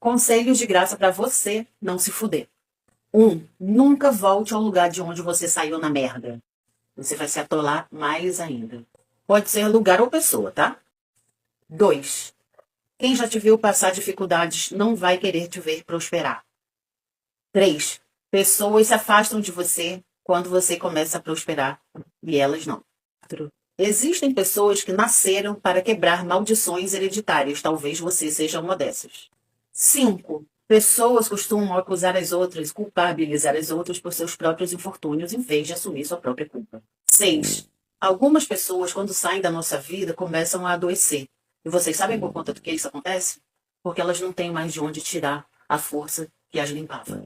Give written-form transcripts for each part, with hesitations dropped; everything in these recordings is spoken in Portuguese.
Conselhos de graça para você não se fuder. 1. Nunca volte ao lugar de onde você saiu na merda. Você vai se atolar mais ainda. Pode ser lugar ou pessoa, tá? 2. Quem já te viu passar dificuldades não vai querer te ver prosperar. 3. Pessoas se afastam de você quando você começa a prosperar e elas não. 4. Existem pessoas que nasceram para quebrar maldições hereditárias. Talvez você seja uma dessas. 5. Pessoas costumam acusar as outras, culpabilizar as outras por seus próprios infortúnios em vez de assumir sua própria culpa. 6. Algumas pessoas, quando saem da nossa vida, começam a adoecer. E vocês sabem por conta do que isso acontece? Porque elas não têm mais de onde tirar a força que as limpava.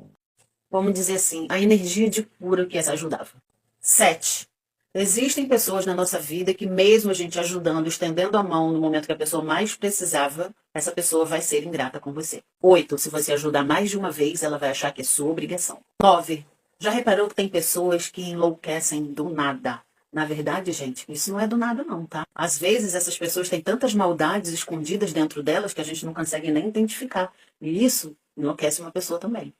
Vamos dizer assim, a energia de cura que as ajudava. 7. Existem pessoas na nossa vida que mesmo a gente ajudando, estendendo a mão no momento que a pessoa mais precisava, essa pessoa vai ser ingrata com você. 8. Se você ajudar mais de uma vez, ela vai achar que é sua obrigação. 9. Já reparou que tem pessoas que enlouquecem do nada? Na verdade, gente, isso não é do nada não, tá? Às vezes essas pessoas têm tantas maldades escondidas dentro delas que a gente não consegue nem identificar. E isso enlouquece uma pessoa também.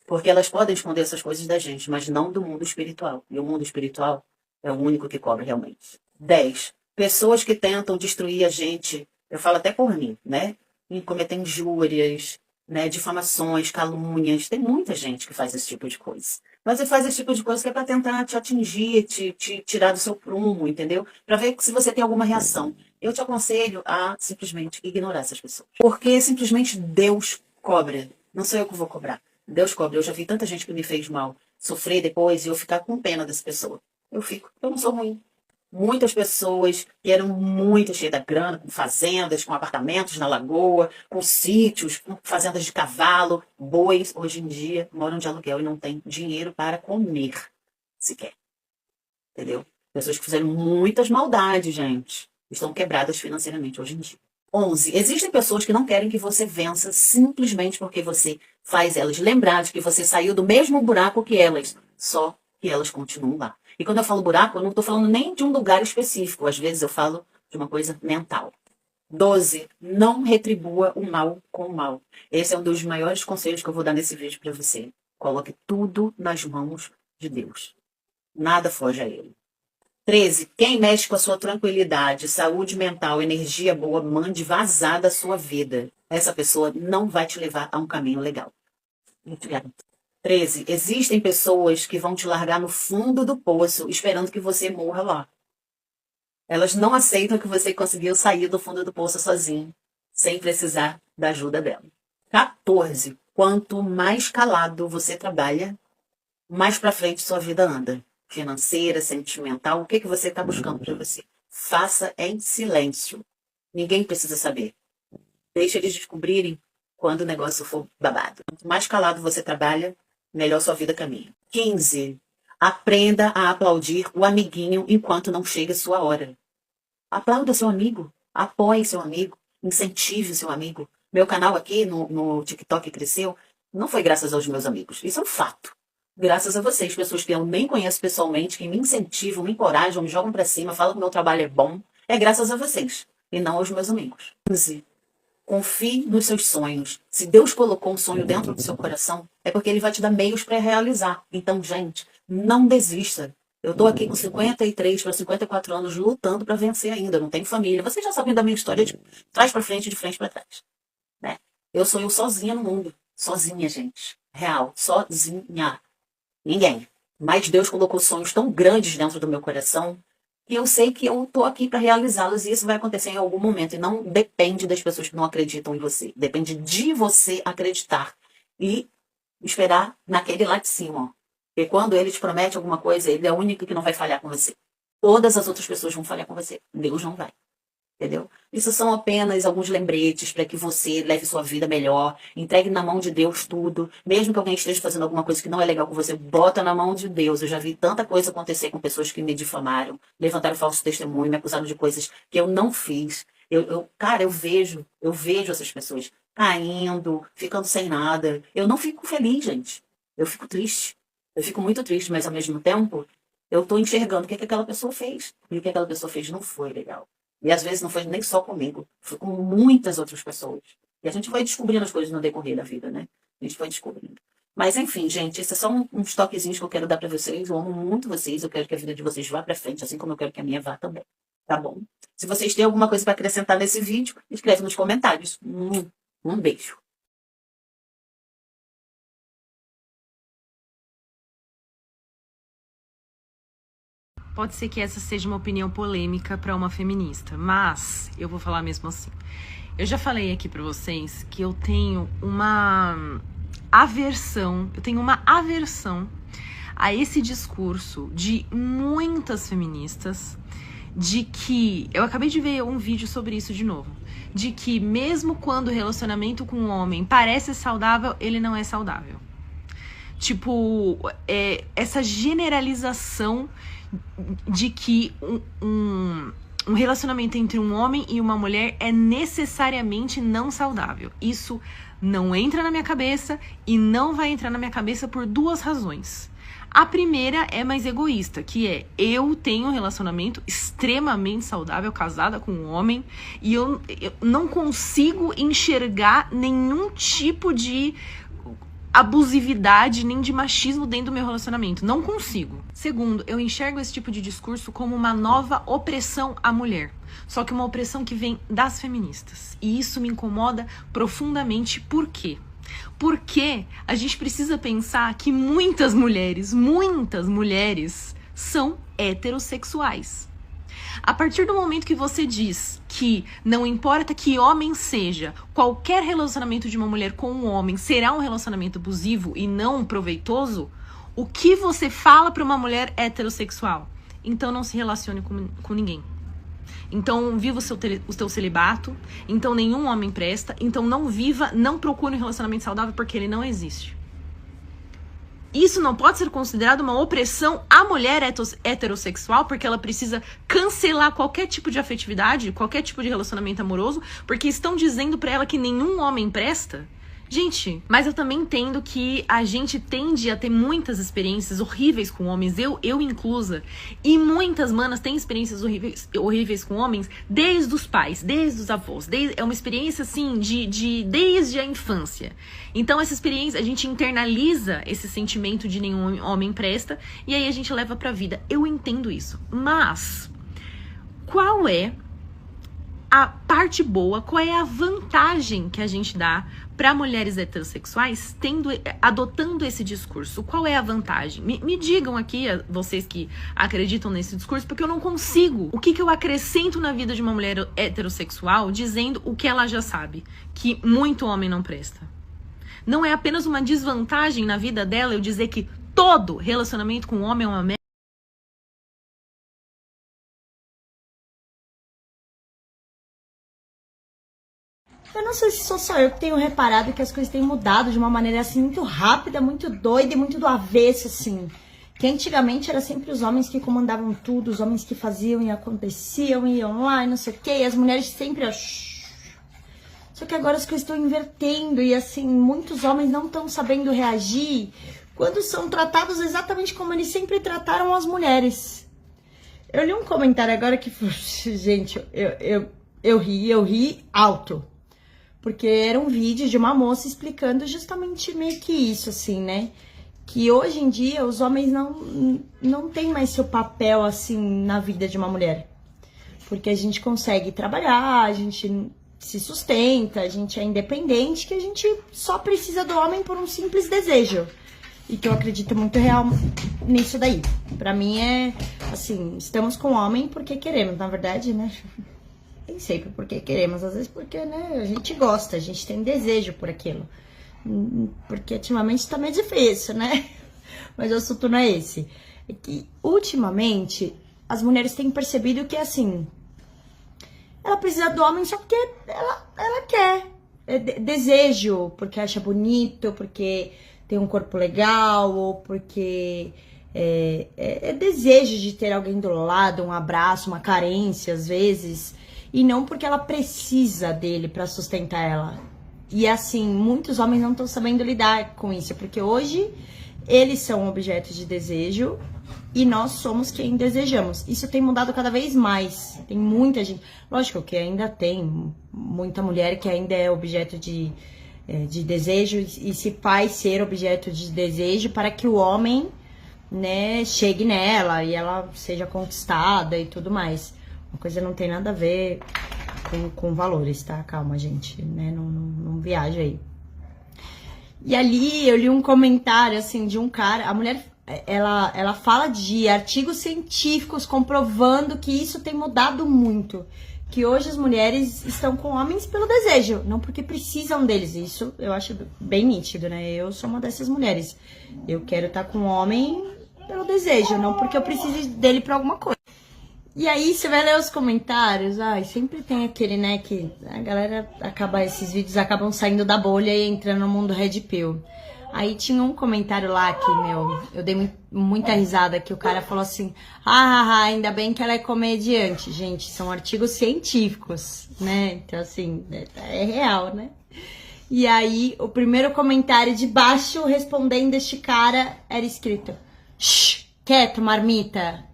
Porque elas podem esconder essas coisas da gente, mas não do mundo espiritual. E o mundo espiritual é o único que cobra realmente. 10. Pessoas que tentam destruir a gente, eu falo até por mim, né? E cometem injúrias, né? Difamações, calúnias. Tem muita gente que faz esse tipo de coisa. Mas ele faz esse tipo de coisa que é para tentar te atingir, te tirar do seu prumo, entendeu? Para ver se você tem alguma reação. Eu te aconselho a simplesmente ignorar essas pessoas. Porque simplesmente Deus cobra. Não sou eu que vou cobrar. Deus cobra. Eu já vi tanta gente que me fez mal sofrer depois e eu ficar com pena dessa pessoa. Eu não sou ruim. Muitas pessoas que eram muito cheias da grana, com fazendas, com apartamentos na lagoa, com sítios, com fazendas de cavalo, bois, hoje em dia moram de aluguel e não têm dinheiro para comer sequer. Entendeu? Pessoas que fizeram muitas maldades, gente. Estão quebradas financeiramente hoje em dia. 11. Existem pessoas que não querem que você vença simplesmente porque você faz elas lembrar de que você saiu do mesmo buraco que elas, só que elas continuam lá. E quando eu falo buraco, eu não estou falando nem de um lugar específico. Às vezes eu falo de uma coisa mental. 12. Não retribua o mal com o mal. Esse é um dos maiores conselhos que eu vou dar nesse vídeo para você. Coloque tudo nas mãos de Deus. Nada foge a Ele. 13. Quem mexe com a sua tranquilidade, saúde mental, energia boa, mande vazar da sua vida. Essa pessoa não vai te levar a um caminho legal. Eu te garanto. 13. Existem pessoas que vão te largar no fundo do poço, esperando que você morra lá. Elas não aceitam que você conseguiu sair do fundo do poço sozinho, sem precisar da ajuda dela. 14. Quanto mais calado você trabalha, mais para frente sua vida anda. Financeira, sentimental, o que você está buscando para você? Faça em silêncio. Ninguém precisa saber. Deixa eles descobrirem quando o negócio for babado. Quanto mais calado você trabalha, melhor sua vida caminha. 15. Aprenda a aplaudir o amiguinho enquanto não chega a sua hora. Aplauda seu amigo, apoie seu amigo, incentive seu amigo. Meu canal aqui no TikTok cresceu, não foi graças aos meus amigos, isso é um fato. Graças a vocês, pessoas que eu nem conheço pessoalmente, que me incentivam, me encorajam, me jogam pra cima, falam que o meu trabalho é bom, é graças a vocês, e não aos meus amigos. 15. Confie nos seus sonhos. Se Deus colocou um sonho dentro do seu coração, é porque Ele vai te dar meios para realizar. Então, gente, não desista. Eu estou aqui com 53 para 54 anos lutando para vencer ainda. Eu não tenho família. Vocês já sabem da minha história de trás para frente e de frente para trás. Né? Eu sou eu sozinha no mundo. Sozinha, gente. Real. Sozinha. Ninguém. Mas Deus colocou sonhos tão grandes dentro do meu coração que eu sei que eu estou aqui para realizá-los e isso vai acontecer em algum momento. E não depende das pessoas que não acreditam em você. Depende de você acreditar e esperar naquele lá de cima. Ó. Porque quando ele te promete alguma coisa, ele é o único que não vai falhar com você. Todas as outras pessoas vão falhar com você. Deus não vai. Entendeu? Isso são apenas alguns lembretes para que você leve sua vida melhor, entregue na mão de Deus tudo, mesmo que alguém esteja fazendo alguma coisa que não é legal com você, bota na mão de Deus. Eu já vi tanta coisa acontecer com pessoas que me difamaram, levantaram falso testemunho, me acusaram de coisas que eu não fiz. Cara, eu vejo essas pessoas caindo, ficando sem nada. Eu não fico feliz, gente. Eu fico triste. Eu fico muito triste, mas ao mesmo tempo, eu estou enxergando o que aquela pessoa fez. E o que aquela pessoa fez não foi legal. E às vezes não foi nem só comigo, foi com muitas outras pessoas. E a gente vai descobrindo as coisas no decorrer da vida, né? A gente vai descobrindo. Mas, enfim, gente, esses são uns toquezinhos que eu quero dar pra vocês. Eu amo muito vocês, eu quero que a vida de vocês vá pra frente, assim como eu quero que a minha vá também. Tá bom? Se vocês têm alguma coisa pra acrescentar nesse vídeo, escreve nos comentários. Um beijo. Pode ser que essa seja uma opinião polêmica para uma feminista, mas eu vou falar mesmo assim. Eu já falei aqui para vocês que eu tenho uma aversão a esse discurso de muitas feministas de que, eu acabei de ver um vídeo sobre isso de novo, de que mesmo quando o relacionamento com um homem parece saudável, ele não é saudável. Tipo, essa generalização de que um relacionamento entre um homem e uma mulher é necessariamente não saudável. Isso não entra na minha cabeça e não vai entrar na minha cabeça por duas razões. A primeira é mais egoísta, que é: eu tenho um relacionamento extremamente saudável, casada com um homem, e eu não consigo enxergar nenhum tipo de abusividade nem de machismo dentro do meu relacionamento. Não consigo. Segundo, eu enxergo esse tipo de discurso como uma nova opressão à mulher. Só que uma opressão que vem das feministas. E isso me incomoda profundamente. Por quê? Porque a gente precisa pensar que muitas mulheres são heterossexuais. A partir do momento que você diz que não importa que homem seja, qualquer relacionamento de uma mulher com um homem será um relacionamento abusivo e não proveitoso, o que você fala para uma mulher heterossexual? Então não se relacione com ninguém. Então viva o seu celibato, então nenhum homem presta, então não procure um relacionamento saudável porque ele não existe. Isso não pode ser considerado uma opressão à mulher heterossexual, porque ela precisa cancelar qualquer tipo de afetividade, qualquer tipo de relacionamento amoroso, porque estão dizendo pra ela que nenhum homem presta. Gente, mas eu também entendo que a gente tende a ter muitas experiências horríveis com homens, eu inclusa, e muitas manas têm experiências horríveis com homens desde os pais, desde os avós, é uma experiência assim desde a infância. Então essa experiência, a gente internaliza esse sentimento de nenhum homem presta, e aí a gente leva pra vida. Eu entendo isso, mas qual é a parte boa, qual é a vantagem que a gente dá para mulheres heterossexuais adotando esse discurso? Qual é a vantagem? Me digam aqui, vocês que acreditam nesse discurso, porque eu não consigo. O que eu acrescento na vida de uma mulher heterossexual dizendo o que ela já sabe? Que muito homem não presta. Não é apenas uma desvantagem na vida dela eu dizer que todo relacionamento com um homem é uma merda? Eu não sei se sou só eu que tenho reparado que as coisas têm mudado de uma maneira assim muito rápida, muito doida e muito do avesso, assim. Que antigamente era sempre os homens que comandavam tudo, os homens que faziam e aconteciam, e iam lá e não sei o quê, e as mulheres sempre... Só que agora as coisas estão invertendo e assim, muitos homens não estão sabendo reagir quando são tratados exatamente como eles sempre trataram as mulheres. Eu li um comentário agora que, gente, eu ri alto. Porque era um vídeo de uma moça explicando justamente meio que isso, assim, né? Que hoje em dia os homens não têm mais seu papel, assim, na vida de uma mulher. Porque a gente consegue trabalhar, a gente se sustenta, a gente é independente, que a gente só precisa do homem por um simples desejo. E que eu acredito muito real nisso daí. Pra mim é, assim, estamos com o homem porque queremos, na verdade, né? Nem sempre porque queremos, às vezes porque, né, a gente gosta, a gente tem desejo por aquilo. Porque ultimamente tá meio difícil, né? Mas o assunto não é esse. É que, ultimamente, as mulheres têm percebido que, assim, ela precisa do homem só porque ela quer. É desejo, porque acha bonito, porque tem um corpo legal, ou porque é desejo de ter alguém do lado, um abraço, uma carência, às vezes. E não porque ela precisa dele pra sustentar ela. E assim, muitos homens não estão sabendo lidar com isso, porque hoje eles são objetos de desejo e nós somos quem desejamos. Isso tem mudado cada vez mais. Tem muita gente. Lógico que ainda tem muita mulher que ainda é objeto de desejo e se faz ser objeto de desejo para que o homem, né, chegue nela e ela seja conquistada e tudo mais. Uma coisa não tem nada a ver com valores, tá? Calma, gente, né? Não viaja aí. E ali eu li um comentário, assim, de um cara. A mulher, ela fala de artigos científicos comprovando que isso tem mudado muito. Que hoje as mulheres estão com homens pelo desejo, não porque precisam deles. Isso eu acho bem nítido, né? Eu sou uma dessas mulheres. Eu quero estar com um homem pelo desejo, não porque eu precise dele pra alguma coisa. E aí, você vai ler os comentários, sempre tem aquele, né, que a galera esses vídeos acabam saindo da bolha e entrando no mundo Red Pill. Aí tinha um comentário lá que, eu dei muita risada, que o cara falou assim, ainda bem que ela é comediante. Gente, são artigos científicos, né, então assim, é real, né. E aí, o primeiro comentário de baixo, respondendo este cara, era escrito, shh, quieto, marmita.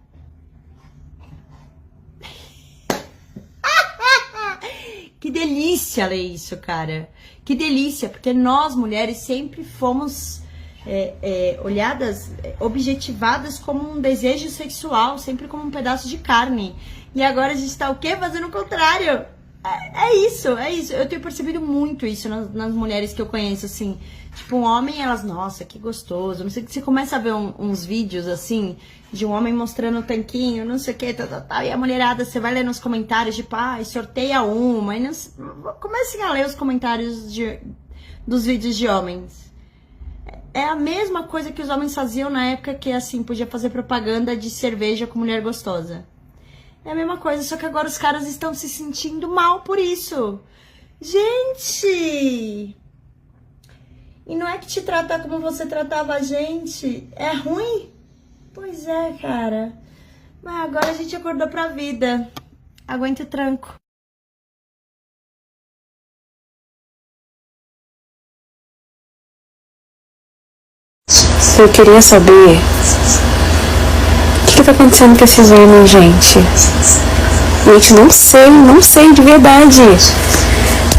Que delícia ler isso, cara. Que delícia, porque nós, mulheres, sempre fomos olhadas, objetivadas como um desejo sexual, sempre como um pedaço de carne. E agora a gente tá o quê? Fazendo o contrário. É isso. Eu tenho percebido muito isso nas mulheres que eu conheço, assim. Tipo, um homem, elas, nossa, que gostoso. Não sei, você começa a ver uns vídeos, assim, de um homem mostrando o tanquinho, não sei o que, e a mulherada, você vai ler nos comentários, tipo, sorteia uma. E comecem a ler os comentários dos vídeos de homens. É a mesma coisa que os homens faziam na época que, assim, podia fazer propaganda de cerveja com mulher gostosa. É a mesma coisa, só que agora os caras estão se sentindo mal por isso. Gente! E não é que te tratar como você tratava a gente é ruim? Pois é, cara. Mas agora a gente acordou pra vida. Aguenta o tranco. Eu queria saber o que tá acontecendo com esses homens, gente. Gente, não sei de verdade.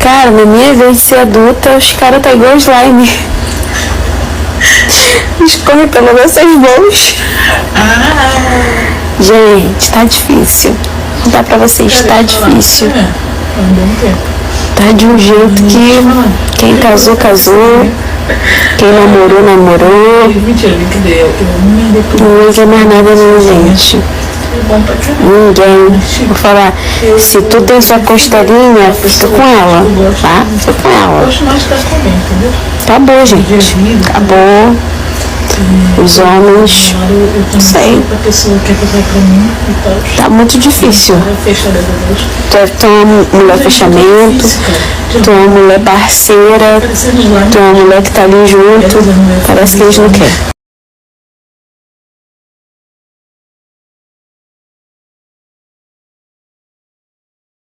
Cara, na minha vez de ser adulta, os caras tá igual slime. Escorre pelo vocês bons. Gente, tá difícil. Não dá pra vocês, tá difícil. Tá de um jeito que quem casou, casou. Quem namorou, namorou. Não liga mais nada não, gente. Ninguém. Vou falar, se tu tem sua costelinha, fica com ela, tá? Fica com ela. Acabou, gente. Acabou. Os homens, não sei. Tá muito difícil. Tu é uma mulher fechamento, tu é uma mulher parceira, tu é uma mulher que tá ali junto. Parece que eles não querem.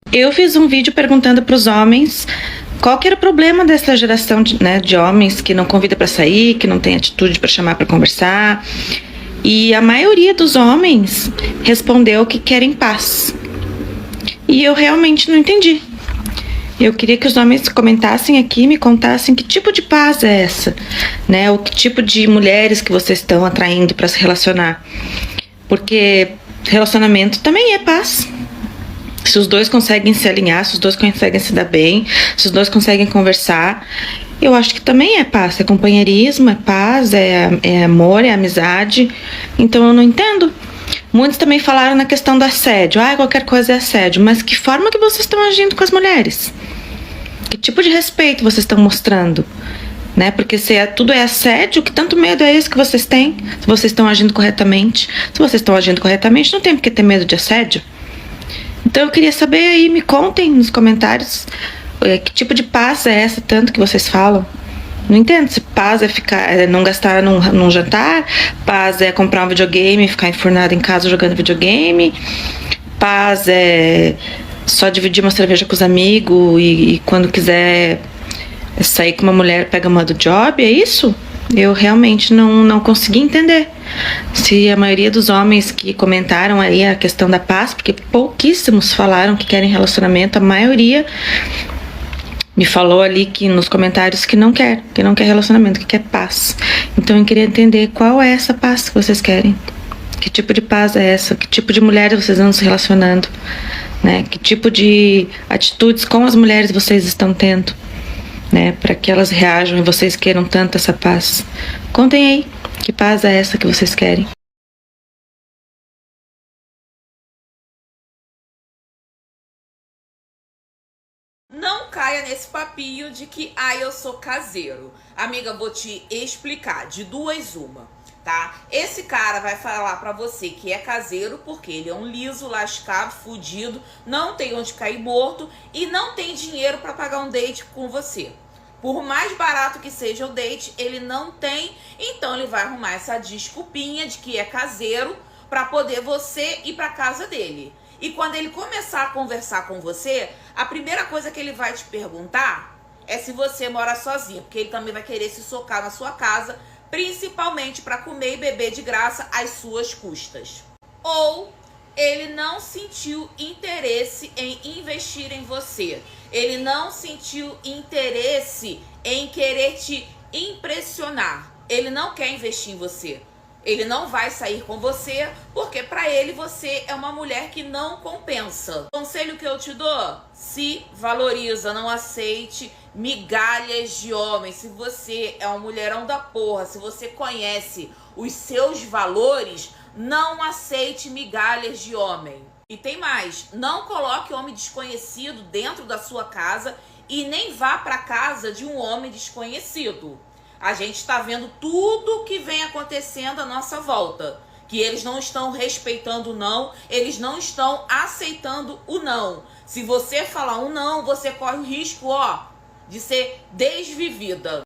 Eu fiz um vídeo perguntando para os homens qual que era o problema dessa geração de homens que não convida para sair, que não tem atitude para chamar para conversar. E a maioria dos homens respondeu que querem paz. E eu realmente não entendi. Eu queria que os homens comentassem aqui, me contassem que tipo de paz é essa, né? O que tipo de mulheres que vocês estão atraindo para se relacionar. Porque relacionamento também é paz. Se os dois conseguem se alinhar, se os dois conseguem se dar bem, se os dois conseguem conversar, eu acho que também é paz, é companheirismo, é paz, é amor, é amizade. Então eu não entendo. Muitos também falaram na questão do assédio. Qualquer coisa é assédio. Mas que forma que vocês estão agindo com as mulheres? Que tipo de respeito vocês estão mostrando? Né? Porque se tudo é assédio, que tanto medo é esse que vocês têm? Se vocês estão agindo corretamente. Se vocês estão agindo corretamente, não tem por que ter medo de assédio. Então eu queria saber aí, me contem nos comentários que tipo de paz é essa tanto que vocês falam. Não entendo se paz é não gastar num jantar, paz é comprar um videogame e ficar enfurnado em casa jogando videogame, paz é só dividir uma cerveja com os amigos e quando quiser sair com uma mulher pega uma do job, é isso? Eu realmente não consegui entender se a maioria dos homens que comentaram aí a questão da paz, porque pouquíssimos falaram que querem relacionamento, a maioria me falou ali que nos comentários que não quer relacionamento, que quer paz. Então eu queria entender qual é essa paz que vocês querem. Que tipo de paz é essa? Que tipo de mulheres vocês andam se relacionando? Né? Que tipo de atitudes com as mulheres vocês estão tendo? Né? Para que elas reajam e vocês queiram tanto essa paz. Contem aí, que paz é essa que vocês querem? Não caia nesse papinho de que, eu sou caseiro. Amiga, vou te explicar, de duas uma, tá? Esse cara vai falar pra você que é caseiro porque ele é um liso, lascado, fudido, não tem onde cair morto e não tem dinheiro pra pagar um date com você. Por mais barato que seja o date, ele não tem, então ele vai arrumar essa desculpinha de que é caseiro pra poder você ir pra casa dele. E quando ele começar a conversar com você, a primeira coisa que ele vai te perguntar é se você mora sozinho, porque ele também vai querer se socar na sua casa, principalmente para comer e beber de graça às suas custas. Ou ele não sentiu interesse em investir em você. Ele não sentiu interesse em querer te impressionar. Ele não quer investir em você. Ele não vai sair com você, porque pra ele você é uma mulher que não compensa. O conselho que eu te dou: se valoriza, não aceite migalhas de homem. Se você é um mulherão da porra, se você conhece os seus valores, não aceite migalhas de homem. E tem mais, não coloque homem desconhecido dentro da sua casa e nem vá pra casa de um homem desconhecido. A gente está vendo tudo que vem acontecendo à nossa volta. Que eles não estão respeitando o não, eles não estão aceitando o não. Se você falar um não, você corre o risco, de ser desvivida.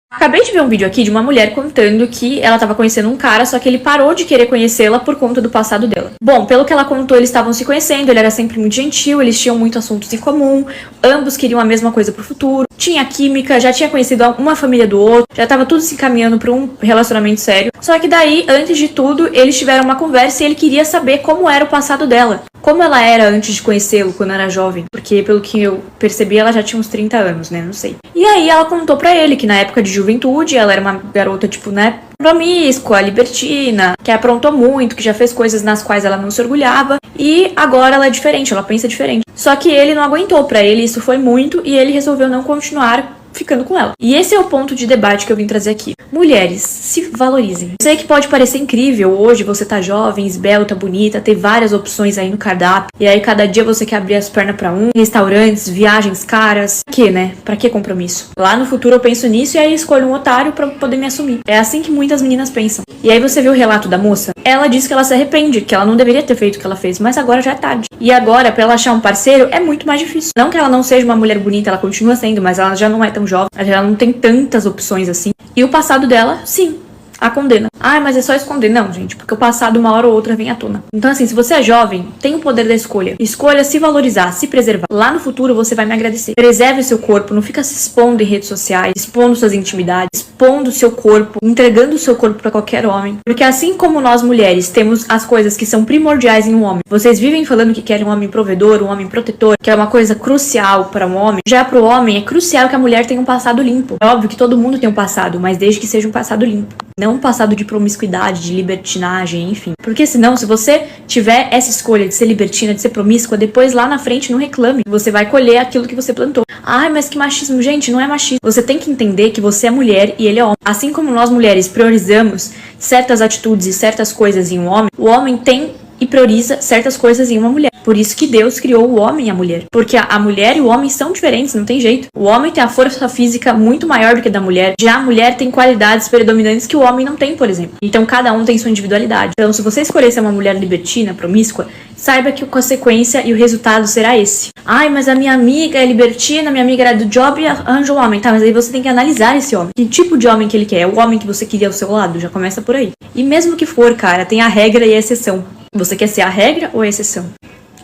Acabei de ver um vídeo aqui de uma mulher contando que ela estava conhecendo um cara, só que ele parou de querer conhecê-la por conta do passado dela. Bom, pelo que ela contou, eles estavam se conhecendo, ele era sempre muito gentil, eles tinham muitos assuntos em comum, ambos queriam a mesma coisa pro futuro, tinha química, já tinha conhecido uma família do outro, já estava tudo se encaminhando para um relacionamento sério. Só que daí, antes de tudo, eles tiveram uma conversa e ele queria saber como era o passado dela. Como ela era antes de conhecê-lo, quando era jovem. Porque, pelo que eu percebi, ela já tinha uns 30 anos, né? Não sei. E aí ela contou pra ele que na época de juventude, ela era uma garota, tipo, né? Promíscua, libertina, que aprontou muito, que já fez coisas nas quais ela não se orgulhava. E agora ela é diferente, ela pensa diferente. Só que ele não aguentou, pra ele isso foi muito e ele resolveu não continuar ficando com ela. E esse é o ponto de debate que eu vim trazer aqui. Mulheres, se valorizem. Sei que pode parecer incrível hoje você tá jovem, esbelta, bonita, ter várias opções aí no cardápio, e aí cada dia você quer abrir as pernas pra restaurantes, viagens caras. Pra quê, né? Pra que compromisso? Lá no futuro eu penso nisso e aí escolho um otário pra poder me assumir. É assim que muitas meninas pensam. E aí você viu o relato da moça? Ela disse que ela se arrepende, que ela não deveria ter feito o que ela fez, mas agora já é tarde. E agora, pra ela achar um parceiro, é muito mais difícil. Não que ela não seja uma mulher bonita, ela continua sendo, mas ela já não é tão jovem, ela não tem tantas opções assim. E o passado dela, sim, a condena. Mas é só esconder. Não, gente, porque o passado uma hora ou outra vem à tona. Então assim, se você é jovem, tem o poder da escolha. Escolha se valorizar, se preservar. Lá no futuro você vai me agradecer. Preserve o seu corpo, não fica se expondo em redes sociais, expondo suas intimidades, expondo o seu corpo, entregando o seu corpo pra qualquer homem. Porque assim como nós mulheres temos as coisas que são primordiais em um homem, vocês vivem falando que querem um homem provedor, um homem protetor, que é uma coisa crucial para um homem. Já pro homem é crucial que a mulher tenha um passado limpo. É óbvio que todo mundo tem um passado, mas desde que seja um passado limpo. Não um passado de promiscuidade, de libertinagem, enfim. Porque senão, se você tiver essa escolha de ser libertina, de ser promíscua, depois lá na frente não reclame. Você vai colher aquilo que você plantou. Mas que machismo. Gente, não é machismo. Você tem que entender que você é mulher e ele é homem. Assim como nós mulheres priorizamos certas atitudes e certas coisas em um homem, o homem tem e prioriza certas coisas em uma mulher. Por isso que Deus criou o homem e a mulher. Porque a mulher e o homem são diferentes, não tem jeito. O homem tem a força física muito maior do que a da mulher. Já a mulher tem qualidades predominantes que o homem não tem, por exemplo. Então cada um tem sua individualidade. Então se você escolher ser uma mulher libertina, promíscua, saiba que a consequência e o resultado será esse. Mas a minha amiga é libertina, minha amiga era do job e arranja um homem. Tá, mas aí você tem que analisar esse homem. Que tipo de homem que ele quer? É o homem que você queria ao seu lado? Já começa por aí. E mesmo que for, cara, tem a regra e a exceção. Você quer ser a regra ou a exceção?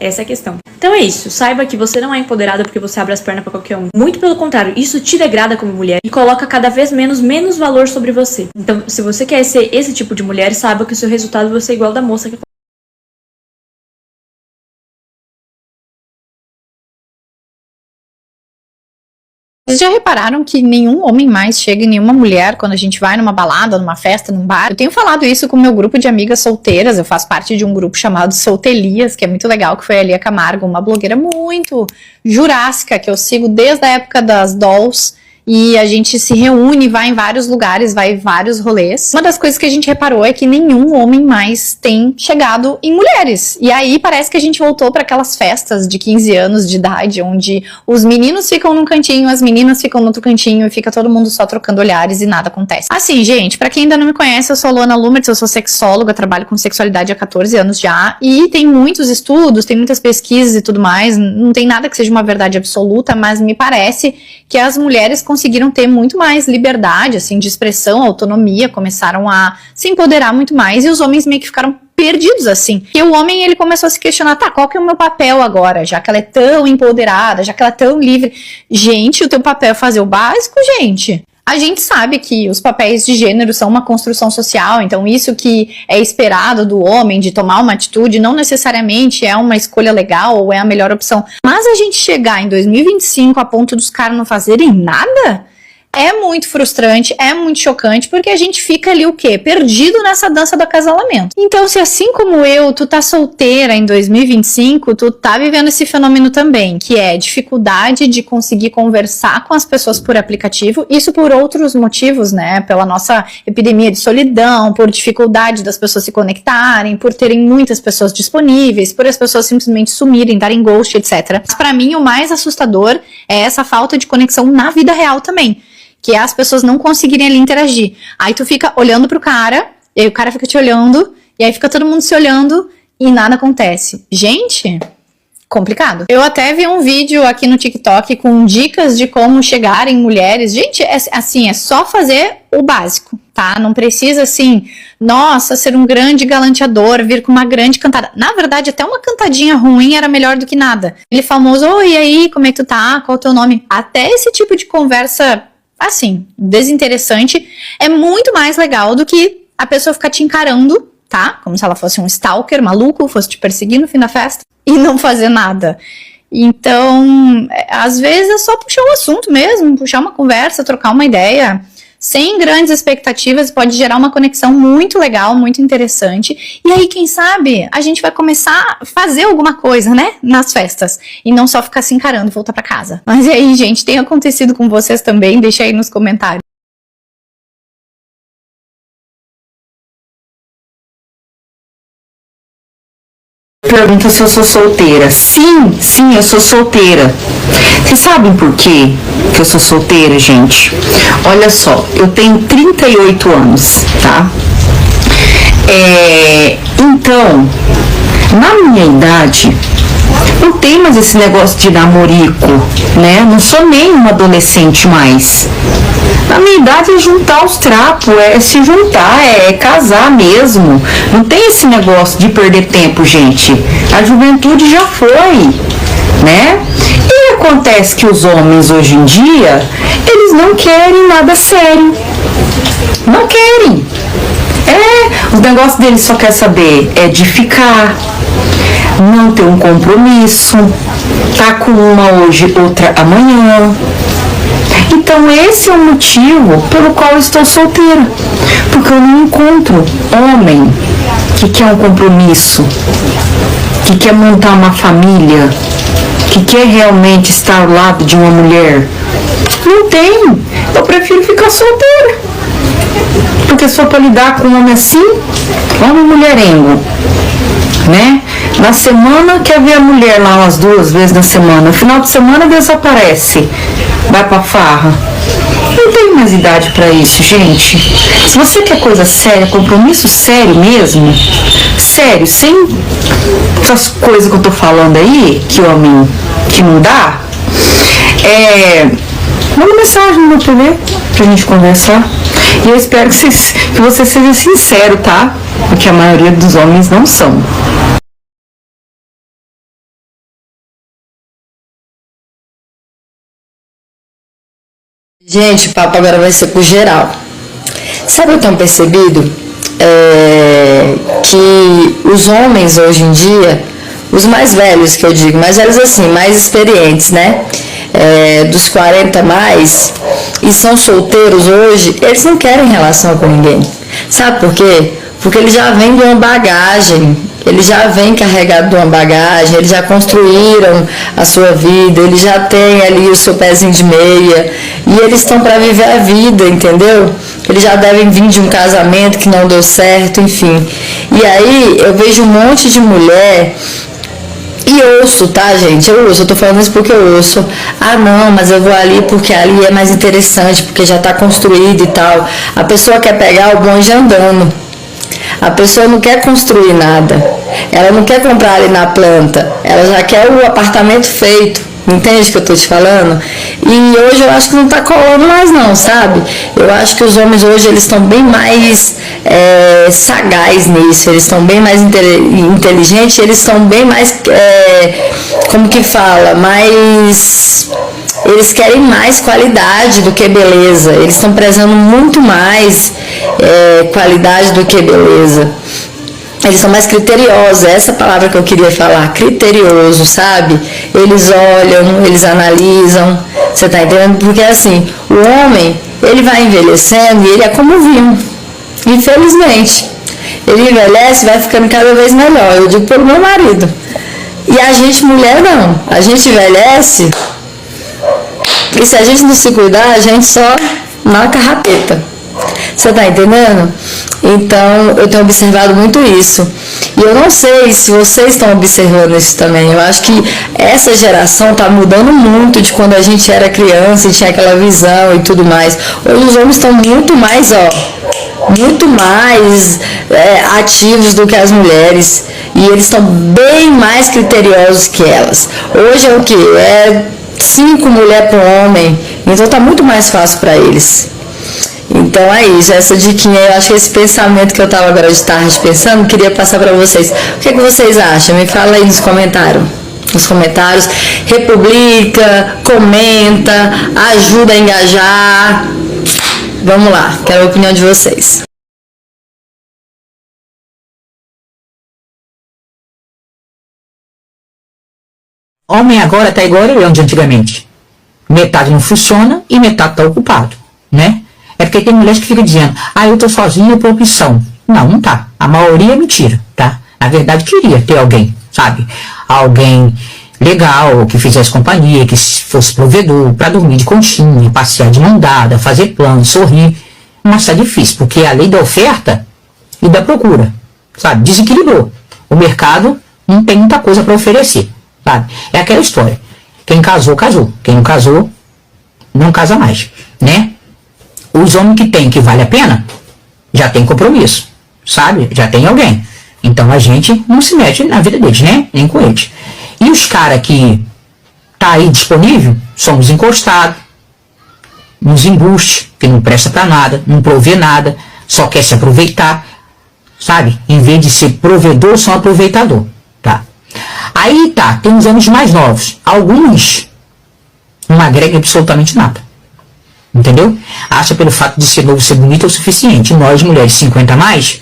Essa é a questão. Então é isso, saiba que você não é empoderada porque você abre as pernas pra qualquer um. Muito pelo contrário, isso te degrada como mulher e coloca cada vez menos valor sobre você. Então, se você quer ser esse tipo de mulher, saiba que o seu resultado vai ser igual da moça que Vocês já repararam que nenhum homem mais chega em nenhuma mulher quando a gente vai numa balada, numa festa, num bar? Eu tenho falado isso com o meu grupo de amigas solteiras, eu faço parte de um grupo chamado Soltelias, que é muito legal, que foi a Lia Camargo, uma blogueira muito jurássica, que eu sigo desde a época das dolls, e a gente se reúne, vai em vários lugares, vai em vários rolês. Uma das coisas que a gente reparou é que nenhum homem mais tem chegado em mulheres. E aí parece que a gente voltou para aquelas festas de 15 anos de idade, onde os meninos ficam num cantinho, as meninas ficam no outro cantinho e fica todo mundo só trocando olhares e nada acontece. Assim, gente, pra quem ainda não me conhece, eu sou Luana Lumertz, eu sou sexóloga, trabalho com sexualidade há 14 anos já, e tem muitos estudos, tem muitas pesquisas e tudo mais, não tem nada que seja uma verdade absoluta, mas me parece que as mulheres conseguiram ter muito mais liberdade, assim, de expressão, autonomia, começaram a se empoderar muito mais, e os homens meio que ficaram perdidos, assim. E o homem, ele começou a se questionar, tá, qual que é o meu papel agora, já que ela é tão empoderada, já que ela é tão livre? Gente, o teu papel é fazer o básico, gente. A gente sabe que os papéis de gênero são uma construção social, então isso que é esperado do homem de tomar uma atitude não necessariamente é uma escolha legal ou é a melhor opção. Mas a gente chegar em 2025 a ponto dos caras não fazerem nada é muito frustrante, é muito chocante, porque a gente fica ali o quê? Perdido nessa dança do acasalamento. Então, se assim como eu, tu tá solteira em 2025, tu tá vivendo esse fenômeno também, que é dificuldade de conseguir conversar com as pessoas por aplicativo, isso por outros motivos, né? Pela nossa epidemia de solidão, por dificuldade das pessoas se conectarem, por terem muitas pessoas disponíveis, por as pessoas simplesmente sumirem, darem ghost, etc. Mas pra mim, o mais assustador é essa falta de conexão na vida real também, que é as pessoas não conseguirem ali interagir. Aí tu fica olhando pro cara, e aí o cara fica te olhando, e aí fica todo mundo se olhando, e nada acontece. Gente, complicado. Eu até vi um vídeo aqui no TikTok com dicas de como chegar em mulheres. Gente, é só fazer o básico, tá? Não precisa, assim, nossa, ser um grande galanteador, vir com uma grande cantada. Na verdade, até uma cantadinha ruim era melhor do que nada. Ele famoso, oi, e aí, como é que tu tá? Qual é o teu nome? Até esse tipo de conversa, assim, desinteressante, é muito mais legal do que a pessoa ficar te encarando, tá? Como se ela fosse um stalker maluco, fosse te perseguir no fim da festa e não fazer nada. Então, às vezes é só puxar um assunto mesmo, puxar uma conversa, trocar uma ideia, sem grandes expectativas, pode gerar uma conexão muito legal, muito interessante. E aí, quem sabe, a gente vai começar a fazer alguma coisa, né, nas festas. E não só ficar se encarando e voltar pra casa. Mas e aí, gente, tem acontecido com vocês também? Deixa aí nos comentários. Pergunta se eu sou solteira. Sim, eu sou solteira. Vocês sabem por quê que eu sou solteira, gente? Olha só, eu tenho 38 anos, tá? Então, na minha idade, não tem mais esse negócio de namorico, né? Não sou nem uma adolescente mais. Na minha idade é juntar os trapos, é se juntar, é casar mesmo. Não tem esse negócio de perder tempo, gente. A juventude já foi, né? E acontece que os homens hoje em dia, eles não querem nada sério. Não querem. Os negócios deles só quer saber é de ficar, não ter um compromisso, tá com uma hoje, outra amanhã. Então esse é o motivo pelo qual eu estou solteira, porque eu não encontro homem que quer um compromisso, que quer montar uma família, que quer realmente estar ao lado de uma mulher. Não tem. Eu prefiro ficar solteira, porque se for para lidar com um homem assim, homem mulherengo, né? Na semana quer ver a mulher lá umas 2 vezes na semana, no final de semana desaparece, vai pra farra. Não tem mais idade pra isso, gente. Se você quer coisa séria, compromisso sério mesmo, sério, sem essas coisas que eu tô falando aí, que homem que não dá, manda mensagem no meu TV pra gente conversar. E eu espero que você seja sincero, tá? Porque a maioria dos homens não são. Gente, o papo agora vai ser pro geral. Sabe o que eu tenho percebido? Que os homens hoje em dia, os mais velhos que eu digo, mais velhos assim, mais experientes, né? Dos 40 mais, e são solteiros hoje, eles não querem relação com ninguém. Sabe por quê? Porque eles já vêm de uma bagagem, eles já vêm carregados de uma bagagem, eles já construíram a sua vida, eles já têm ali o seu pezinho de meia, e eles estão para viver a vida, entendeu? Eles já devem vir de um casamento que não deu certo, enfim. E aí eu vejo um monte de mulher. E ouço, tá, gente? Eu tô falando isso porque eu ouço. Ah, não, mas eu vou ali porque ali é mais interessante, porque já tá construído e tal. A pessoa quer pegar o bonde andando. A pessoa não quer construir nada. Ela não quer comprar ali na planta. Ela já quer o apartamento feito. Entende o que eu tô te falando? E hoje eu acho que não tá colando mais não, sabe? Eu acho que os homens hoje, eles estão bem mais sagaz nisso, eles estão bem mais inteligentes, eles estão bem mais, como que fala, mais... Eles querem mais qualidade do que beleza, eles estão prezando muito mais qualidade do que beleza. Eles são mais criteriosos, essa é a palavra que eu queria falar, criterioso, sabe? Eles olham, eles analisam, você tá entendendo? Porque assim, o homem, ele vai envelhecendo e ele é como vinho, infelizmente. Ele envelhece e vai ficando cada vez melhor, eu digo pelo meu marido. E a gente, mulher, não. A gente envelhece e se a gente não se cuidar, a gente só na carrapeta. Você tá entendendo? Então, eu tenho observado muito isso. E eu não sei se vocês estão observando isso também. Eu acho que essa geração tá mudando muito de quando a gente era criança e tinha aquela visão e tudo mais. Hoje os homens estão muito mais, muito mais ativos do que as mulheres. E eles estão bem mais criteriosos que elas. Hoje é o quê? 5 mulheres por homem. Então tá muito mais fácil para eles. Então é isso, essa diquinha, eu acho que esse pensamento que eu estava agora de tarde pensando, queria passar para vocês. O que vocês acham? Me fala aí nos comentários. Republica, comenta, ajuda a engajar. Vamos lá, quero a opinião de vocês. Homem agora tá igual eu de antigamente. Metade não funciona e metade tá ocupado, né? É porque tem mulheres que ficam dizendo, eu tô sozinha por opção. Não, não tá. A maioria é mentira, tá? Na verdade, queria ter alguém, sabe? Alguém legal, que fizesse companhia, que fosse provedor, pra dormir de conchinha, passear de mão dada, fazer plano, sorrir. Mas tá difícil, porque é a lei da oferta e da procura, sabe? Desequilibrou. O mercado não tem muita coisa para oferecer, sabe? É aquela história. Quem casou, casou. Quem não casou, não casa mais, né? Os homens que tem, que vale a pena, já tem compromisso, sabe? Já tem alguém. Então a gente não se mete na vida deles, né? Nem com eles. E os caras que tá aí disponível, são os encostados, uns embustes, que não presta pra nada, não provê nada, só quer se aproveitar, sabe? Em vez de ser provedor, são aproveitador, tá? Aí tá, tem uns homens mais novos. Alguns não agregam absolutamente nada. Entendeu? Acha pelo fato de ser novo, ser bonito é o suficiente. Nós, mulheres 50 a mais,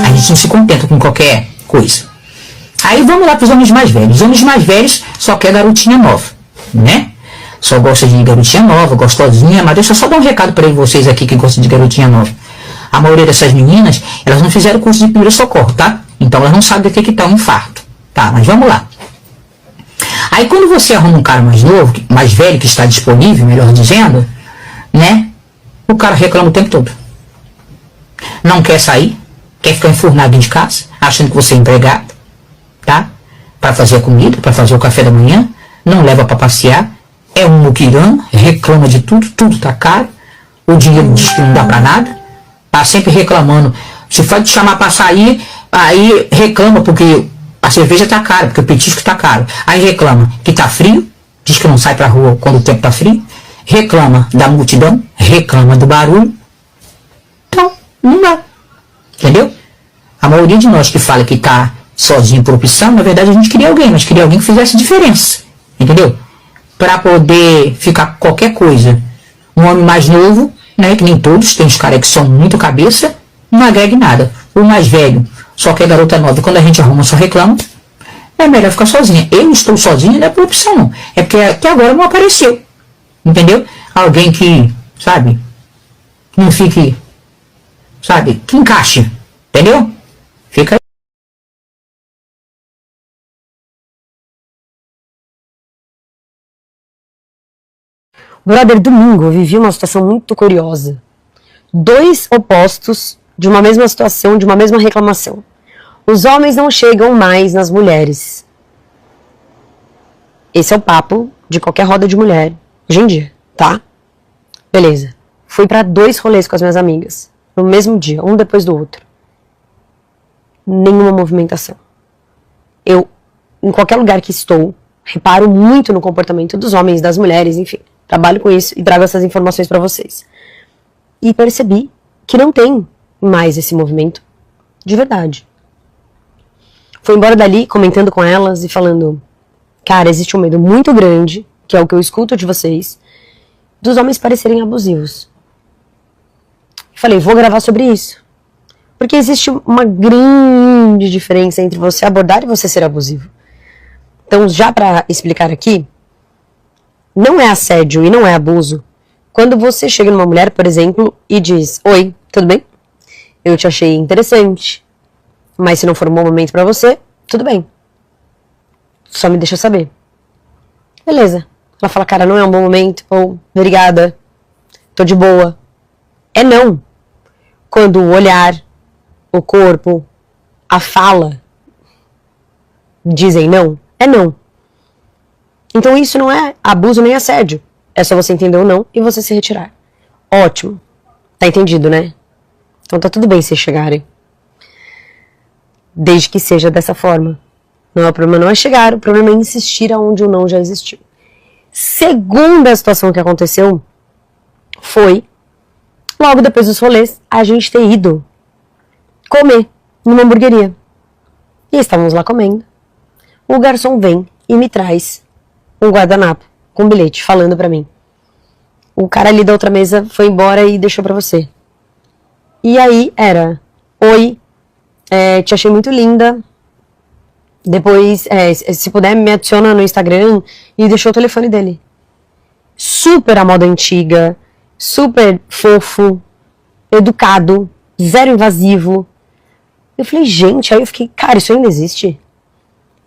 a gente não se contenta com qualquer coisa. Aí vamos lá para os homens mais velhos. Os homens mais velhos só quer garotinha nova, né? Só gosta de garotinha nova, gostosinha. Mas deixa eu só dar um recado para vocês aqui que gostam de garotinha nova. A maioria dessas meninas, elas não fizeram curso de primeiro socorro, tá? Então elas não sabem detectar um infarto. Tá, mas vamos lá. Aí quando você arruma um cara mais novo, mais velho, que está disponível, melhor dizendo, né? O cara reclama o tempo todo. Não quer sair, quer ficar enfurnado dentro de casa, achando que você é empregado, tá? Para fazer a comida, para fazer o café da manhã, não leva para passear, é um muquirão, reclama de tudo, tudo tá caro, o dinheiro diz que não dá para nada, tá sempre reclamando. Se for te chamar para sair, aí reclama porque a cerveja tá cara, porque o petisco tá caro. Aí reclama que tá frio, diz que não sai pra rua quando o tempo tá frio, reclama da multidão, reclama do barulho. Então, não dá. Entendeu? A maioria de nós que fala que tá sozinho por opção, na verdade a gente queria alguém, mas queria alguém que fizesse diferença. Entendeu? Pra poder ficar qualquer coisa. Um homem mais novo, né, que nem todos, tem uns caras que são muito cabeça, não agrega em nada. O mais velho só quer garota nova, e quando a gente arruma só reclama. É melhor ficar sozinha. Eu estou sozinha não é por opção, não. É porque até agora não apareceu. Entendeu? Alguém que, sabe, não fique, sabe, que encaixe. Entendeu? Fica aí. Brother, domingo eu vivi uma situação muito curiosa. 2 opostos de uma mesma situação, de uma mesma reclamação. Os homens não chegam mais nas mulheres. Esse é o papo de qualquer roda de mulher hoje em dia, tá? Beleza. Fui pra 2 rolês com as minhas amigas, no mesmo dia, um depois do outro. Nenhuma movimentação. Eu, em qualquer lugar que estou, reparo muito no comportamento dos homens, das mulheres, enfim. Trabalho com isso e trago essas informações pra vocês. E percebi que não tem mais esse movimento de verdade. Fui embora dali comentando com elas e falando, cara, existe um medo muito grande, que é o que eu escuto de vocês, dos homens parecerem abusivos. Falei, vou gravar sobre isso. Porque existe uma grande diferença entre você abordar e você ser abusivo. Então, já pra explicar aqui, não é assédio e não é abuso quando você chega numa mulher, por exemplo, e diz, oi, tudo bem? Eu te achei interessante, mas se não for um bom momento pra você, tudo bem. Só me deixa saber. Beleza. Ela fala, cara, não é um bom momento, ou obrigada, tô de boa. É não. Quando o olhar, o corpo, a fala dizem não, é não. Então isso não é abuso nem assédio. É só você entender o não e você se retirar. Ótimo. Tá entendido, né? Então tá tudo bem se chegarem. Desde que seja dessa forma. Não, o problema não é chegar, o problema é insistir aonde o não já existiu. Segunda situação que aconteceu foi, logo depois dos rolês, a gente ter ido comer numa hamburgueria. E estávamos lá comendo. O garçom vem e me traz um guardanapo com bilhete, falando pra mim. O cara ali da outra mesa foi embora e deixou pra você. E aí era, oi, te achei muito linda. Depois, se puder, me adiciona no Instagram, e deixou o telefone dele. Super à moda antiga, super fofo, educado, zero invasivo. Eu falei, gente, aí eu fiquei, cara, isso ainda existe?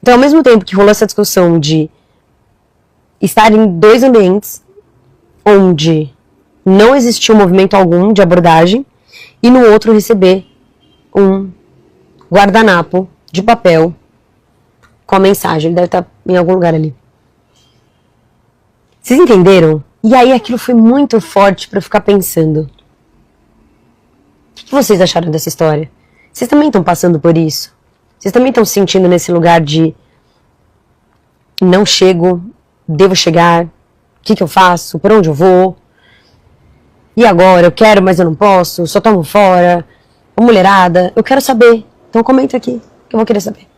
Então, ao mesmo tempo que rolou essa discussão de estar em 2 ambientes onde não existiu movimento algum de abordagem, e no outro receber um guardanapo de papel com a mensagem. Ele deve estar em algum lugar ali. Vocês entenderam? E aí aquilo foi muito forte pra eu ficar pensando. O que vocês acharam dessa história? Vocês também estão passando por isso? Vocês também estão se sentindo nesse lugar de não chego, devo chegar, o que eu faço, por onde eu vou? E agora? Eu quero, mas eu não posso, só tomo fora. Ô, mulherada, eu quero saber. Então comenta aqui, que eu vou querer saber.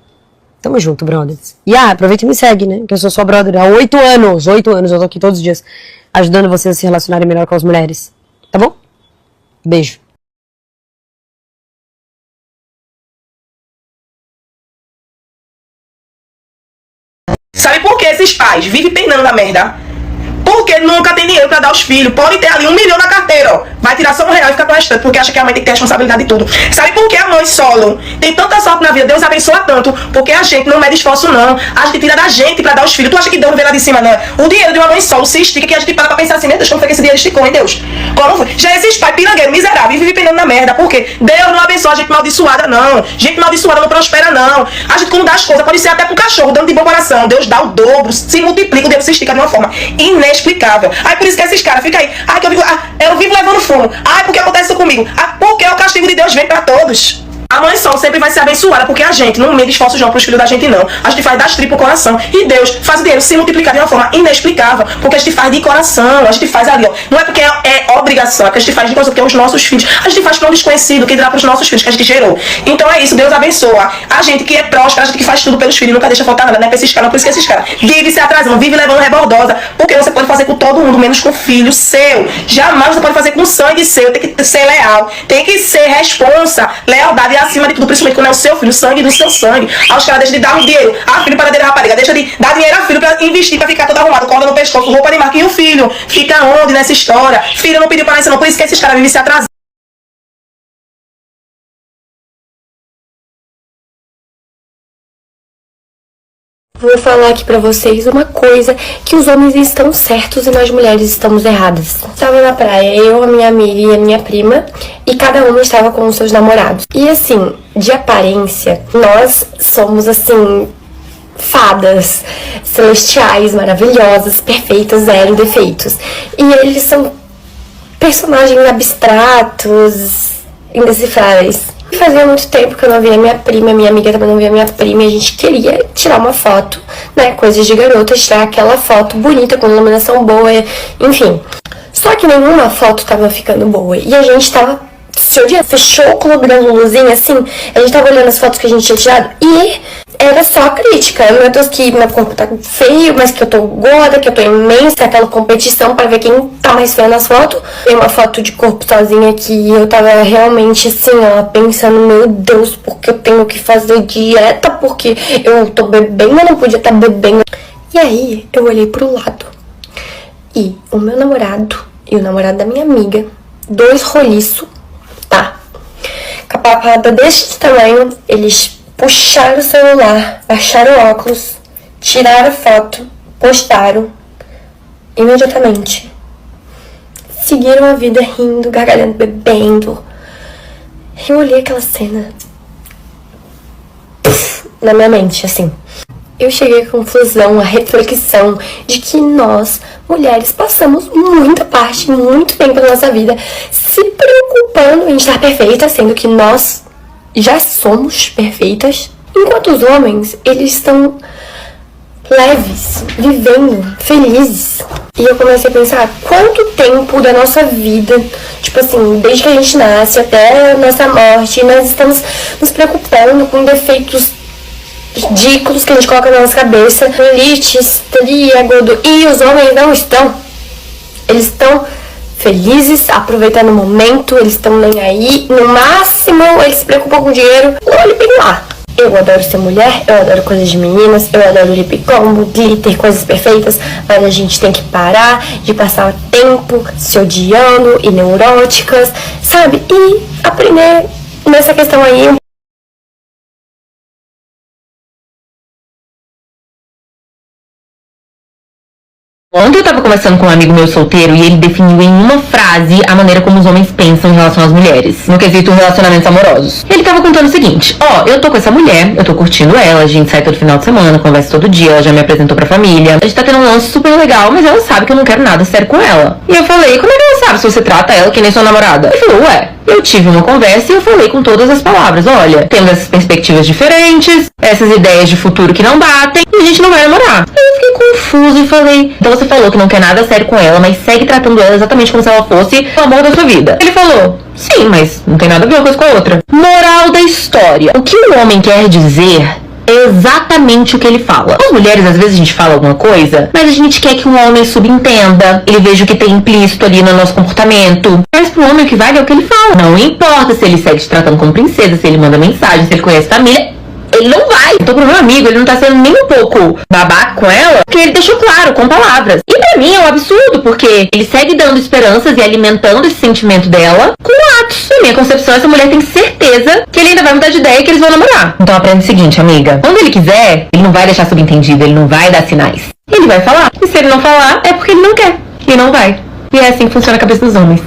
Tamo junto, brothers. E aproveita e me segue, né? Que eu sou sua brother há 8 anos. 8 anos, eu tô aqui todos os dias ajudando vocês a se relacionarem melhor com as mulheres. Tá bom? Beijo. Sabe por que esses pais vivem penando na merda? Porque nunca tem dinheiro pra dar aos filhos. Pode ter ali 1 milhão na carteira, ó. Vai tirar só R$1 e fica com o restante, porque acha que a mãe tem que ter responsabilidade de tudo. Sabe por que a mãe solo tem tanta sorte na vida? Deus abençoa tanto. Porque a gente não mede esforço, não. A gente tira da gente pra dar aos filhos. Tu acha que Deus não vê lá de cima, não? O dinheiro de uma mãe solo se estica, que a gente para pra pensar assim, meu Deus, como foi que esse dinheiro esticou, hein, Deus? Como foi? Já esses pais pirangueiros, miseráveis, vivem penando na merda. Por quê? Deus não abençoa a gente maldiçoada, não. Gente maldiçoada não prospera, não. A gente, quando dá as coisas, pode ser até pro cachorro, dando de bom coração. Deus dá o dobro, se multiplica, o dinheiro se estica de uma forma inexplicável. Aí por isso que esses caras ficam aí, que eu vivo levando fumo. Porque acontece isso comigo. Porque o castigo de Deus vem pra todos. A mãe sol sempre vai ser abençoada, porque a gente não mede esforços não para os filhos da gente, não. A gente faz das tripas o coração. E Deus faz o dinheiro se multiplicar de uma forma inexplicável, porque a gente faz de coração, a gente faz ali, ó. Não é porque é obrigação, é que a gente faz de coração, porque é os nossos filhos. A gente faz para um desconhecido, que dirá para os nossos filhos, que a gente gerou. Então é isso, Deus abençoa. A gente que é próspera, a gente que faz tudo pelos filhos, nunca deixa faltar nada, né? Pra esses caras, por isso que esses caras vive se atrasando, vive levando rebordosa, porque você pode fazer com todo mundo, menos com o filho seu. Jamais você pode fazer com sangue seu, tem que ser leal, tem que ser responsa, lealdade e acima de tudo, principalmente quando é o seu filho, o sangue do seu sangue. Aí os caras deixam de dar um dinheiro a filho para a rapariga, deixa de dar dinheiro a filho para investir, para ficar todo arrumado, corda no pescoço, roupa de marca. E o filho fica onde nessa história? Filho não pediu para nascer não, por isso que esses caras vivem se atrasando. Vou falar aqui pra vocês uma coisa, que os homens estão certos e nós mulheres estamos erradas. Estava na praia, eu, a minha amiga e a minha prima, e cada uma estava com os seus namorados. E assim, de aparência, nós somos assim, fadas celestiais, maravilhosas, perfeitas, zero defeitos. E eles são personagens abstratos, indecifráveis. Fazia muito tempo que eu não via minha prima, minha amiga também não via minha prima, e a gente queria tirar uma foto, né, coisas de garota, tirar aquela foto bonita, com iluminação boa, enfim. Só que nenhuma foto tava ficando boa, e a gente tava, se o dia fechou colocando luzinha assim, a gente tava olhando as fotos que a gente tinha tirado, e era só crítica. Meu Deus, que meu corpo tá feio, mas que eu tô gorda, que eu tô imensa, aquela competição pra ver quem tá mais feia nas fotos. Tem uma foto de corpo sozinha que eu tava realmente assim, ó, pensando, meu Deus, porque eu tenho que fazer dieta, porque eu tô bebendo, eu não podia estar bebendo. E aí, eu olhei pro lado, e o meu namorado e o namorado da minha amiga, dois roliços, tá? Com a papada desse tamanho, eles puxaram o celular, baixaram o óculos, tiraram a foto, postaram imediatamente. Seguiram a vida rindo, gargalhando, bebendo. Eu olhei aquela cena na minha mente, assim. Eu cheguei à conclusão, à reflexão de que nós, mulheres, passamos muita parte, muito tempo da nossa vida se preocupando em estar perfeita, sendo que nós já somos perfeitas, enquanto os homens, eles estão leves, vivendo, felizes. E eu comecei a pensar, quanto tempo da nossa vida, tipo assim, desde que a gente nasce até a nossa morte, nós estamos nos preocupando com defeitos ridículos que a gente coloca na nossa cabeça, elite, estria, gordo, e os homens não estão. Eles estão felizes, aproveitando o momento, eles estão nem aí. No máximo, eles se preocupam com dinheiro. Olha bem lá. Eu adoro ser mulher, eu adoro coisas de meninas, eu adoro lip combo, glitter, coisas perfeitas, mas a gente tem que parar de passar o tempo se odiando e neuróticas, sabe? E aprender nessa questão aí. Ontem eu tava conversando com um amigo meu solteiro e ele definiu em uma frase a maneira como os homens pensam em relação às mulheres, no quesito relacionamentos amorosos. Ele tava contando o seguinte: eu tô com essa mulher, eu tô curtindo ela, a gente sai todo final de semana, conversa todo dia, ela já me apresentou pra família, a gente tá tendo um lance super legal, mas ela sabe que eu não quero nada sério com ela. E eu falei: como é que ela sabe se você trata ela que nem sua namorada? Ele falou: eu tive uma conversa e eu falei com todas as palavras: olha, temos essas perspectivas diferentes, essas ideias de futuro que não batem, e a gente não vai namorar. Aí eu fiquei confusa e falei: então você falou que não quer nada sério com ela, mas segue tratando ela exatamente como se ela fosse o amor da sua vida. Ele falou: sim, mas não tem nada a ver uma coisa com a outra. Moral da história: o que o homem quer dizer é exatamente o que ele fala. As mulheres, às vezes, a gente fala alguma coisa, mas a gente quer que um homem subentenda, ele veja o que tem implícito ali no nosso comportamento. Mas pro homem o que vale é o que ele fala. Não importa se ele segue te tratando como princesa, se ele manda mensagem, se ele conhece família, ele não vai. Então, pro meu amigo, ele não tá sendo nem um pouco babaca com ela, porque ele deixou claro, com palavras. E pra mim é um absurdo, porque ele segue dando esperanças e alimentando esse sentimento dela com atos. Na minha concepção, essa mulher tem certeza que ele ainda vai mudar de ideia e que eles vão namorar. Então aprende o seguinte, amiga: quando ele quiser, ele não vai deixar subentendido, ele não vai dar sinais. Ele vai falar. E se ele não falar, é porque ele não quer. E não vai. E é assim que funciona a cabeça dos homens.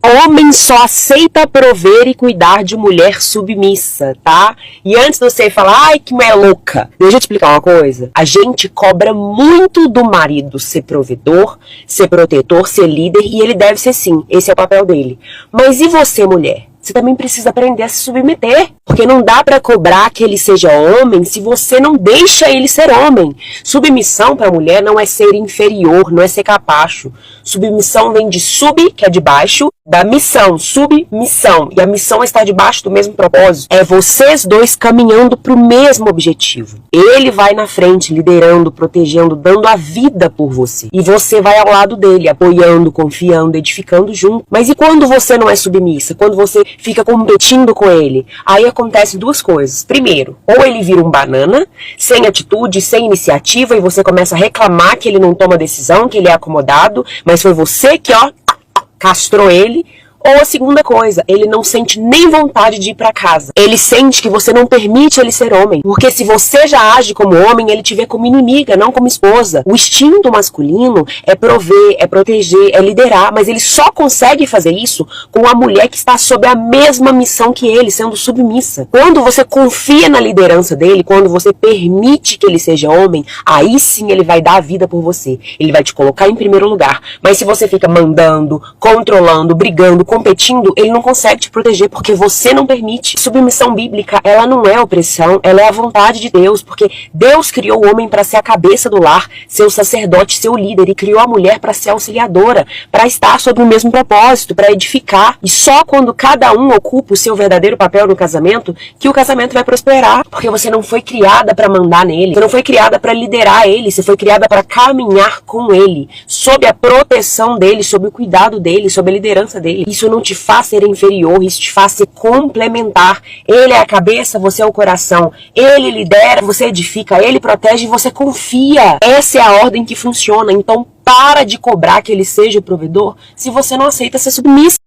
Homem homem só aceita prover e cuidar de mulher submissa, tá? E antes de você falar, ai, que mulher louca, deixa eu te explicar uma coisa. A gente cobra muito do marido ser provedor, ser protetor, ser líder, e ele deve ser sim, esse é o papel dele. Mas e você, mulher? Você também precisa aprender a se submeter, porque não dá pra cobrar que ele seja homem se você não deixa ele ser homem. Submissão pra mulher não é ser inferior, não é ser capacho. Submissão vem de sub, que é de baixo, da missão, submissão. E a missão é estar debaixo do mesmo propósito. É vocês dois caminhando pro mesmo objetivo. Ele vai na frente, liderando, protegendo, dando a vida por você. E você vai ao lado dele, apoiando, confiando, edificando junto. Mas e quando você não é submissa? Quando você fica competindo com ele? Aí acontece duas coisas. Primeiro, ou ele vira um banana, sem atitude, sem iniciativa, e você começa a reclamar que ele não toma decisão, que ele é acomodado, mas foi você que, castrou ele. Ou a segunda coisa, ele não sente nem vontade de ir pra casa. Ele sente que você não permite ele ser homem. Porque se você já age como homem, ele te vê como inimiga, não como esposa. O instinto masculino é prover, é proteger, é liderar, mas ele só consegue fazer isso com a mulher que está sob a mesma missão que ele, sendo submissa. Quando você confia na liderança dele, quando você permite que ele seja homem, aí sim ele vai dar a vida por você. Ele vai te colocar em primeiro lugar. Mas se você fica mandando, controlando, brigando, competindo, ele não consegue te proteger porque você não permite. Submissão bíblica, ela não é opressão, ela é a vontade de Deus, porque Deus criou o homem para ser a cabeça do lar, ser o sacerdote, ser o líder, e criou a mulher para ser auxiliadora, para estar sob o mesmo propósito, para edificar. E só quando cada um ocupa o seu verdadeiro papel no casamento, que o casamento vai prosperar, porque você não foi criada para mandar nele, você não foi criada para liderar ele, você foi criada para caminhar com ele, sob a proteção dele, sob o cuidado dele, sob a liderança dele. Isso não te faz ser inferior, isso te faz ser complementar. Ele é a cabeça, você é o coração. Ele lidera, você edifica, ele protege e você confia. Essa é a ordem que funciona. Então para de cobrar que ele seja o provedor se você não aceita ser submissa.